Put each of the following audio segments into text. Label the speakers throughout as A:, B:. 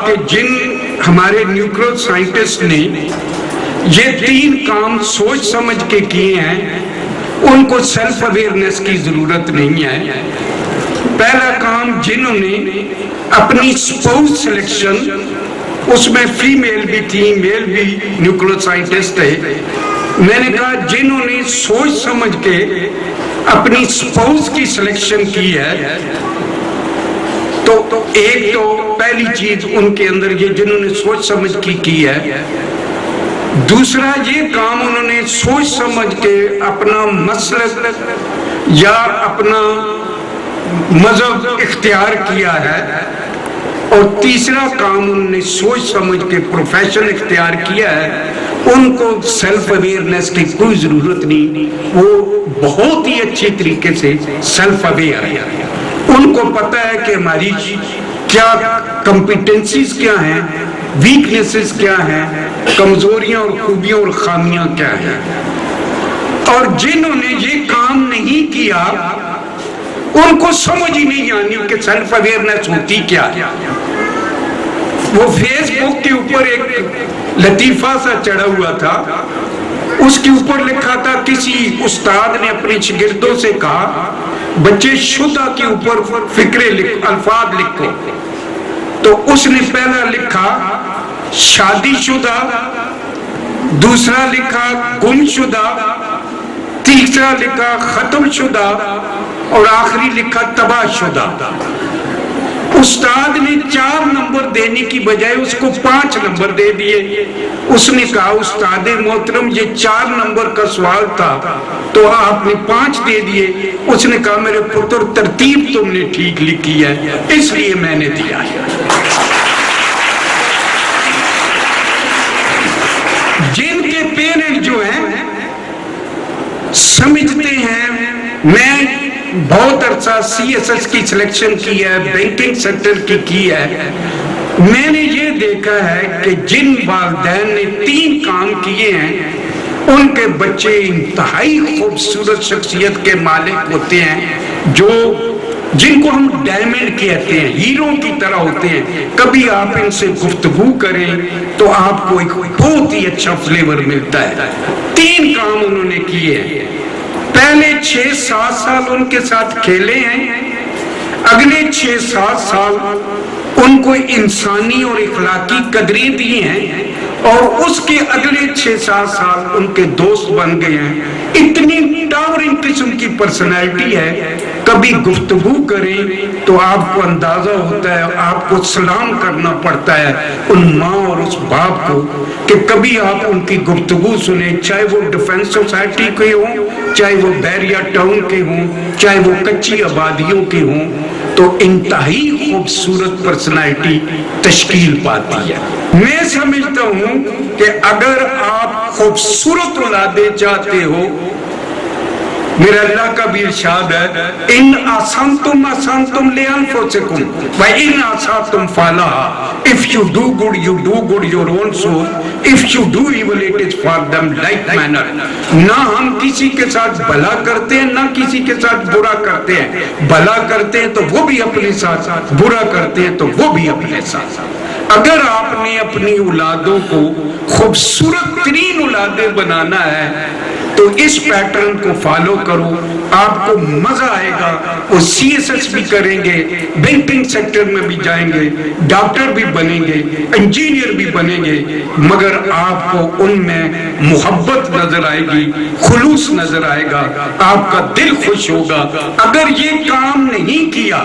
A: کہ جن ہمارے نیوکلیر سائنٹسٹ نے یہ 3 کام سوچ سمجھ کے کیے ہیں ان کو سیلف اویئرنیس کی ضرورت نہیں ہے. پہلا کام جنہوں نے اپنی سپوز سلیکشن، اس میں فیمیل بھی تھی میل بھی نیوکلیر سائنٹسٹ ہے، میں نے کہا جنہوں نے سوچ سمجھ کے اپنی سپوز کی سلیکشن کی ہے، تو ایک تو پہلی چیز ان کے اندر یہ جنہوں نے سوچ سمجھ کی ہے. دوسرا یہ کام انہوں نے سوچ سمجھ کے اپنا مسلک یا اپنا مذہب اختیار کیا ہے. اور تیسرا کام انہوں نے سوچ سمجھ کے پروفیشن اختیار کیا ہے. ان کو سیلف اویئرنیس کی کوئی ضرورت نہیں، وہ بہت ہی اچھی طریقے سے سیلف اویئر ہے. ان کو پتا ہے کہ ہماری کیا کمپیٹنسیز کیا ہیں، ویکنیسز کیا ہیں، کمزوریاں اور خوبیاں اور خامیاں کیا ہیں. اور جنہوں نے یہ کام نہیں کیا ان کو سمجھ ہی نہیں آنی کہ سیلف اویئرنیس ہوتی کیا ہے. وہ فیس بک کے اوپر ایک لطیفہ سا چڑھا ہوا تھا، اس کے اوپر لکھا تھا کسی استاد نے اپنے شاگردوں سے کہا بچے شدہ کے اوپر فکرے الفاظ لکھو. تو اس نے پہلا لکھا شادی شدہ، دوسرا لکھا گم شدہ، تیسرا لکھا ختم شدہ اور آخری لکھا تباہ شدہ. استاد نے 4 نمبر دینے کی بجائے اس کو 5 نمبر دے دیے. اس نے کہا استاد محترم یہ 4 نمبر کا سوال تھا تو آپ نے 5 دے دیے. اس نے کہا میرے پتر ترتیب تم نے ٹھیک لکھی ہے اس لیے میں نے دیا ہے. جن کے پیرنٹ جو ہیں سمجھتے ہیں، میں بہت عرصہ CSS کی سلیکشن کی ہے، بینکنگ سیکٹر کی ہے، میں نے یہ دیکھا ہے کہ جن والدین نے 3 کام کیے ہیں ان کے بچے انتہائی خوبصورت شخصیت کے مالک ہوتے ہیں، جن کو ہم ڈائمنڈ کہتے ہیں، ہیروں کی طرح ہوتے ہیں. کبھی آپ ان سے گفتگو کریں تو آپ کو ایک بہت ہی اچھا فلیور ملتا ہے. 3 کام انہوں نے کیے ہیں. پہلے 6-7 سال ان کے ساتھ کھیلے ہیں، اگلے 6-7 سال ان کو انسانی اور اخلاقی قدریں دی ہیں، اور اس کے اگلے 6-7 سال ان کے دوست بن گئے ہیں. اتنی ٹاورنگ قسم کی پرسنالٹی ہے، کبھی گفتگو کریں تو آپ کو اندازہ ہوتا ہے، آپ کو سلام کرنا پڑتا ہے ان ماں اور اس باپ کو کہ کبھی آپ ان کی گفتگو سنیں، چاہے وہ ڈیفنس سوسائٹی کے ہوں، چاہے وہ بیریا ٹاؤن کے ہوں، چاہے وہ کچی آبادیوں کے ہوں، تو انتہائی خوبصورت پرسنالٹی تشکیل پاتی ہے. میں سمجھتا ہوں کہ اگر آپ خوبصورت اولادیں چاہتے ہو، میرا اللہ کا بھی ارشاد ہے ان احسنتم احسنتم لانفسکم وان اسأتم فلها. If you do good, you do good your own soul. If you do evil, it is for them like manner. نہ ہم کسی کے ساتھ بھلا کرتے ہیں نہ کسی کے ساتھ برا کرتے ہیں. بھلا کرتے ہیں تو وہ بھی اپنے ساتھ، برا کرتے ہیں تو وہ بھی اپنے ساتھ. اگر آپ نے اپنی اولادوں کو خوبصورت ترین اولادیں بنانا ہے تو اس پیٹرن کو فالو کرو، آپ کو مزہ آئے گا. وہ CSS بھی کریں گے، بینکنگ سیکٹر میں بھی جائیں گے، ڈاکٹر بھی بنیں گے، انجینئر بھی بنیں گے، مگر آپ کو ان میں محبت نظر آئے گی، خلوص نظر آئے گا، آپ کا دل خوش ہوگا. اگر یہ کام نہیں کیا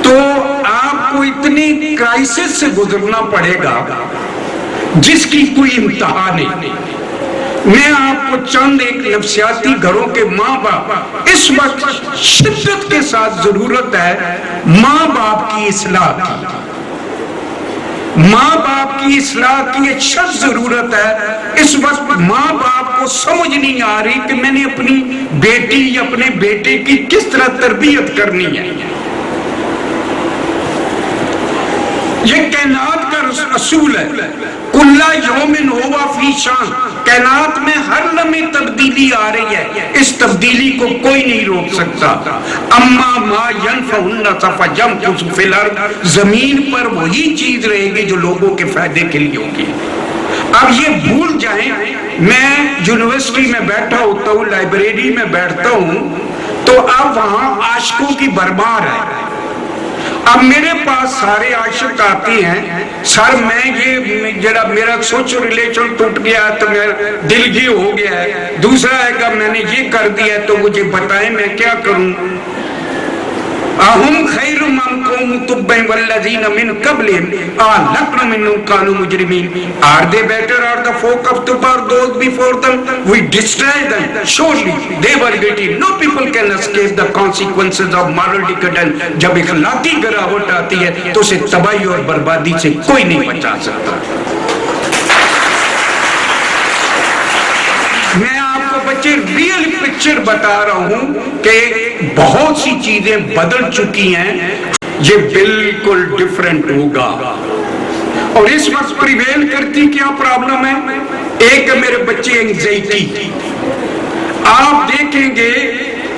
A: تو آپ کو اتنی کرائسس سے گزرنا پڑے گا جس کی کوئی انتہا نہیں. میں آپ کو چند ایک نفسیاتی گھروں کے ماں باپ اس وقت شدت کے ساتھ ضرورت ہے ماں باپ کی اصلاح کی. ماں باپ کی اصلاح کی ایک شخص ضرورت ہے. اس وقت ماں باپ کو سمجھ نہیں آ رہی کہ میں نے اپنی بیٹی یا اپنے بیٹے کی کس طرح تربیت کرنی ہے. یہ کائنات کا اصول ہے. कुल्ला यौमिन हुवा फी शान, कायनात में हर लम्हे तब्दीली आ रही है, इस तब्दीली को कोई नहीं रोक सकता। अम्मा मा यनफउन फयमकुसु फिल अर्द, जमीन पर वही चीज रहेगी जो लोगों के फायदे के लिए होगी। अब ये भूल जाएं, मैं यूनिवर्सिटी में बैठा होता हूँ, लाइब्रेरी में बैठता हूँ, तो अब वहां आशिकों की भरमार है। अब मेरे पास सारे आशिक आते हैं, सर मैं ये जरा मेरा सोशल रिलेशन टूट गया तो मेरा दिल ये हो गया है, दूसरा है कि मैंने ये कर दिया तो मुझे बताएं मैं क्या करूं। अहुम खैरुम मिन कौम तुब्बैन वल्लज़ीना मिन क़ब्लिहिम अहलकना मिन्हुम कानू मुजरिमीन, are they better are the folk of the past, those before them we destroyed them, surely they were guilty, no people can escape the consequences of moral decadence। जब इखलाकी गिरावट आती है तो उसे तबाही और बर्बादी से कोई नहीं बचा सकता। मैं आपको बच्चे रियल पिक्चर बता रहा हूं कि बहुत सी चीजें बदल चुकी हैं, ये बिल्कुल डिफरेंट होगा। और इस वक्त प्रिवेल करती क्या प्रॉब्लम है? एक मेरे बच्चे एंजाइटी, आप देखेंगे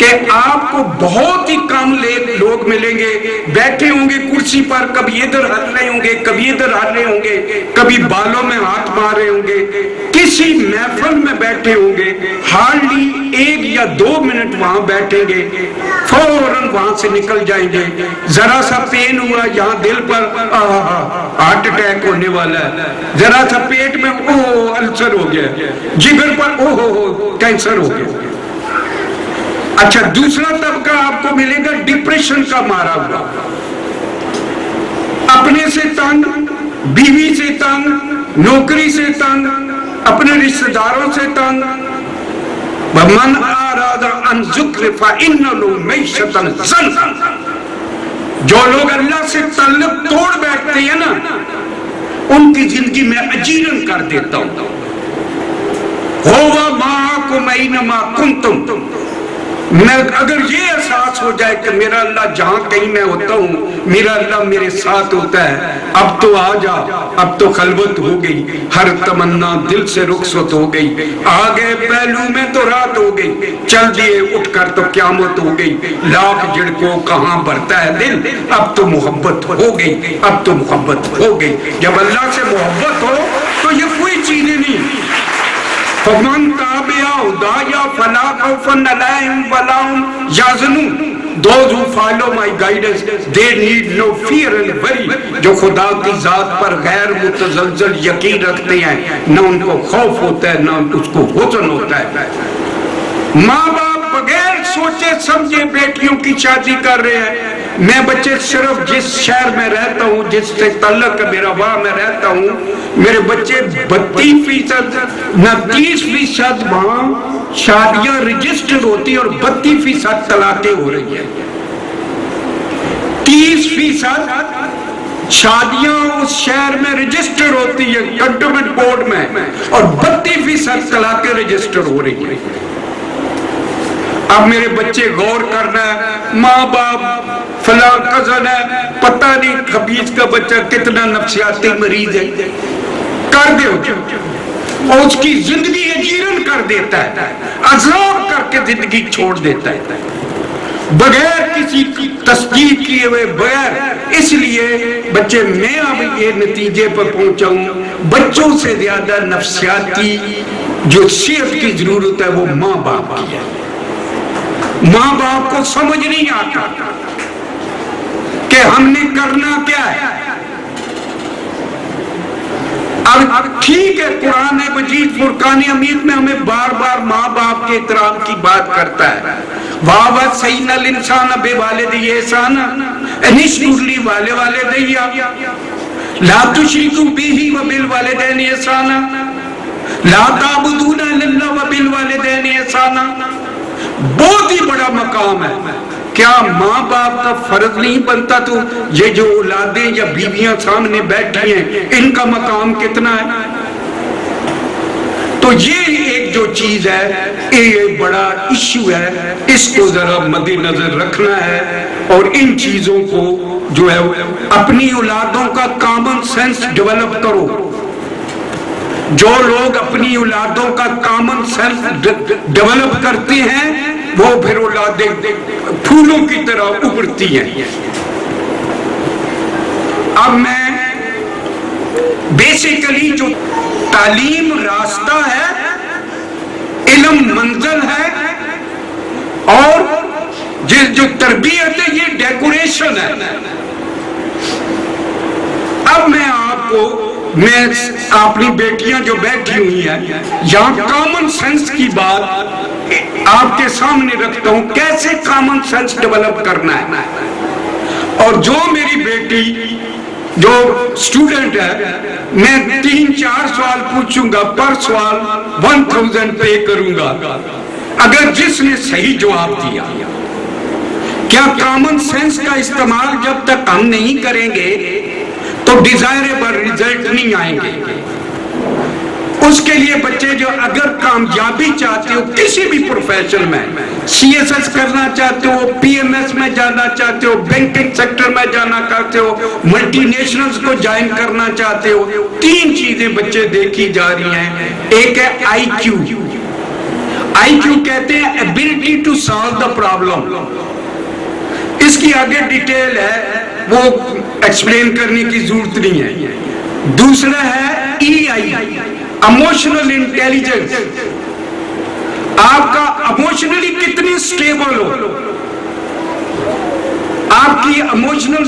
A: कि आपको बहुत ही कम लोग मिलेंगे, बैठे होंगे कुर्सी पर, कभी इधर हल रहे होंगे, कभी इधर हल रहे होंगे, कभी बालों में हाथ मार रहे होंगे, किसी महफिल में बैठे होंगे, हार्डली 1 या 2 मिनट वहां बैठेंगे, फौरन वहां से निकल जाएंगे। जरा सा पेन हुआ यहाँ दिल पर, हार्ट अटैक होने वाला है, जरा सा पेट में ओ अल्सर हो गया, जिगर पर ओ कैंसर हो गया। अच्छा, दूसरा तबका आपको मिलेगा डिप्रेशन का मारा हुआ, अपने से तंग, बीवी से तंग, नौकरी से तंग, अपने रिश्तेदारों से तंग। मन आरादा अन ज़िक्र फ़इन्न लहू मईशतन ज़ंका, जो लोग अल्लाह से ताल्लुक तोड़ बैठते हैं ना, उनकी जिंदगी में अजीरन कर देता हूं। हुवा माअकुम ऐनमा कुंतुम, मैं अगर ये एहसास हो जाए कि मेरा अल्लाह जहां कहीं मैं होता हूँ, मेरा अल्लाह मेरे साथ होता है, अब तो आ जा, अब तो खलवत हो गई, हर तमन्ना दिल से रुखसत हो गई, आ गए पहलू में तो रात हो गई, चल दिए उठकर तो क्यामत हो गई, लाख झिड़कों कहाँ भरता है दिल, अब तो मोहब्बत हो गई, अब तो मोहब्बत हो गई। जब अल्लाह से मोहब्बत हो तो ये कोई चीजें नहीं। फमन ताबिया हुदाया फला खौफुन अलैहिम वला हुम यहज़नून, those who follow my guidance they need no fear and worry, जो खुदा की जात पर गैर मुतज़लज़ल यकीन रखते हैं, न उनको खौफ होता है न उसको हुज़न होता है। माँ बाप बगैर सोचे समझे बेटियों की शादी कर रहे हैं। मैं बच्चे सिर्फ जिस शहर में रहता हूँ, जिससे तल्लक मेरा, वहां में रहता हूँ, मेरे बच्चे 32% न 30% वहां शादियां रजिस्टर होती है और 32% तलाकें हो रही है। 30% शादियां उस शहर में रजिस्टर होती है कंटोनमेंट बोर्ड में, और 32% तलाकें रजिस्टर हो रही है। अब मेरे बच्चे गौर करना है, माँ बाप फला कजन है, पता नहीं खबीज का बच्चा कितना नफ्सियाती मरीज है, कर दे और उसकी जिंदगी अजीरन कर देता है, अजाब करके जिंदगी छोड़ देता है बगैर किसी की तस्दीक किए हुए, बगैर। इसलिए बच्चे, मैं अब ये नतीजे पर पहुंचा हूं, बच्चों से ज्यादा नफ्सियाती जो सेहत की जरूरत है वो माँ बाप की है। माँ बाप को समझ नहीं आता कि हमने करना क्या है। अब ठीक है, कुरान मजीद फुरकान हमीद में हमें बार बार माँ बाप के एहतराम की बात करता है। वाह सईनल इंसान बेवालिदी एहसान अनिश्कुरली वाले दैया ला तुशरिकू बिही व बिल वालिदैन एहसाना ला ताबुदूना इल्लल्लाह व बिल वालिदैन एहसाना। बहुत ही बड़ा मकाम है। क्या माँ बाप का फर्ज नहीं बनता? तो ये जो औलादें या बीवियां सामने बैठी हैं, इनका मकाम कितना है? तो ये एक जो चीज है, ये बड़ा इश्यू है, इसको जरा मद्देनजर रखना है और इन चीजों को जो है अपनी औलादों का कॉमन सेंस डेवलप करो। जो लोग अपनी औलादों का कॉमन सेंस डेवलप करते हैं वो फिर औलादें फूलों की तरह उभरती हैं। अब मैं बेसिकली जो तालीम रास्ता है, इल्म मंजिल है, और जो तरबियत है ये डेकोरेशन है। अब मैं अपनी बेटियां जो बैठी हुई हैं, यहाँ कॉमन सेंस की बात आपके सामने रखता हूं, कैसे कॉमन सेंस डेवलप करना है। और जो मेरी बेटी जो स्टूडेंट है, मैं 3-4 सवाल पूछूंगा, पर सवाल 1000 पे करूंगा। अगर जिसने सही जवाब दिया, क्या कॉमन सेंस का इस्तेमाल जब तक हम नहीं करेंगे तो डिजायरेबल रिजल्ट नहीं आएंगे। उसके लिए बच्चे जो अगर कामयाबी चाहते हो किसी भी प्रोफेशन में, सीएसएस करना चाहते हो, पीएमएस में जाना चाहते हो, बैंकिंग सेक्टर में जाना चाहते हो, मल्टीनेशनल्स को ज्वाइन करना चाहते हो, 3 चीजें बच्चे देखी जा रही हैं। एक है आईक्यू। आईक्यू कहते हैं ability to solve the problem. इसकी आगे डिटेल है, वो एक्सप्लेन करने की जरूरत नहीं है। दूसरा है ईआई, इमोशनल इंटेलिजेंस। आपका इमोशनली कितनी स्टेबल हो, आपकी इमोशनल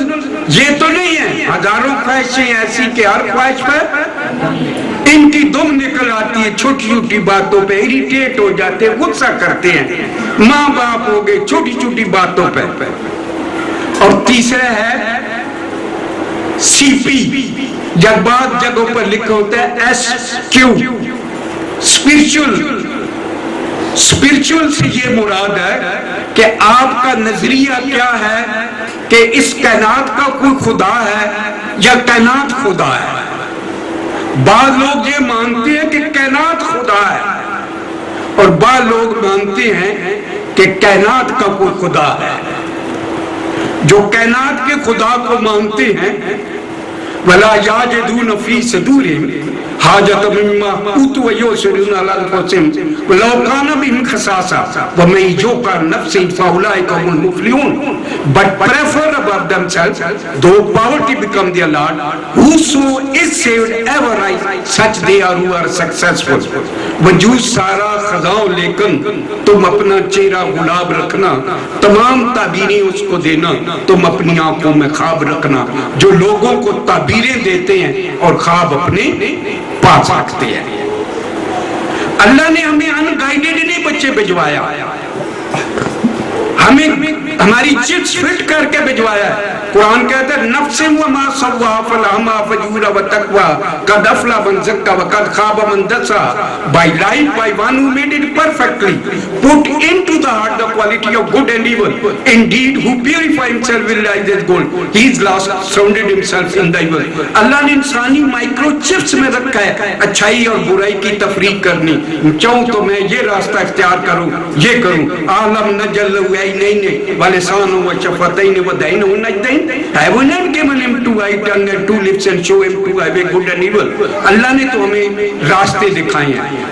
A: ये तो नहीं है हजारों ख्वाहिशें ऐसी कि हर ख्वाहिश पर इनकी दुम निकल आती है, छोटी छोटी बातों पे इरिटेट हो जाते हैं, गुस्सा करते हैं, माँ बाप हो गए छोटी छोटी बातों पे। और तीसरा है सीपी, जब बात जगहों पर लिखा होता है SQ, स्पिरिचुअल। स्पिरिचुअल से ये मुराद है कि आपका नजरिया क्या है कि इस कायनात का कोई खुदा है या कायनात खुदा है। बाद लोग ये मानते हैं कि कायनात खुदा है और बाद लोग मानते हैं कि कायनात का कोई खुदा है। जो कायनात के खुदा को मानते हैं, वला याजिदून फी सदूरिहिम हाजत मिम्मा ऊतू व युसिरून अला अनफुसिहिम वलौ कान बिहिम खसासा व मन युका नफ्सी फउलाइका हुमुल मुफ्लिहून। But prefer above themselves, though poverty become their lord, whoso is saved ever rise, such they are who are successful। वजूद सारा खजाओ लेकिन तुम अपना चेहरा गुलाब रखना, तमाम ताबीरें उसको देना, तुम अपनी आंखों में ख्वाब रखना। जो लोगों को ताबीरें देते हैं और ख्वाब अपने पास रखते हैं। अल्लाह ने हमें अनगाइडेड नहीं बच्चे भिजवाया, हमें हमारी चिट्स फिट करके भिजवाया है। कुरान कहता है नफ्सिम व मा सव्वा फलहमा फजूरा व तकवा कद अफला मन ज़क्का व कद खाब मन दसा। By life by one who made it perfectly put into the heart the quality of good and evil indeed who purify himself will like as gold he is lost surrounded himself in the evil. अल्लाह ने इंसानी microchips में रखा है अच्छाई और बुराई की तफरीक करनी। चाहूं तो मैं ये रास्ता इख्तियार करूं, ये करूं। आलम नजल नहीं वाले सानों व शफतैन व दैन व नजदैन। Have we not given him 2 eyes, tongue and 2 lips and show him 2 way good and evil? अल्लाह ने तो हमें रास्ते दिखाए हैं।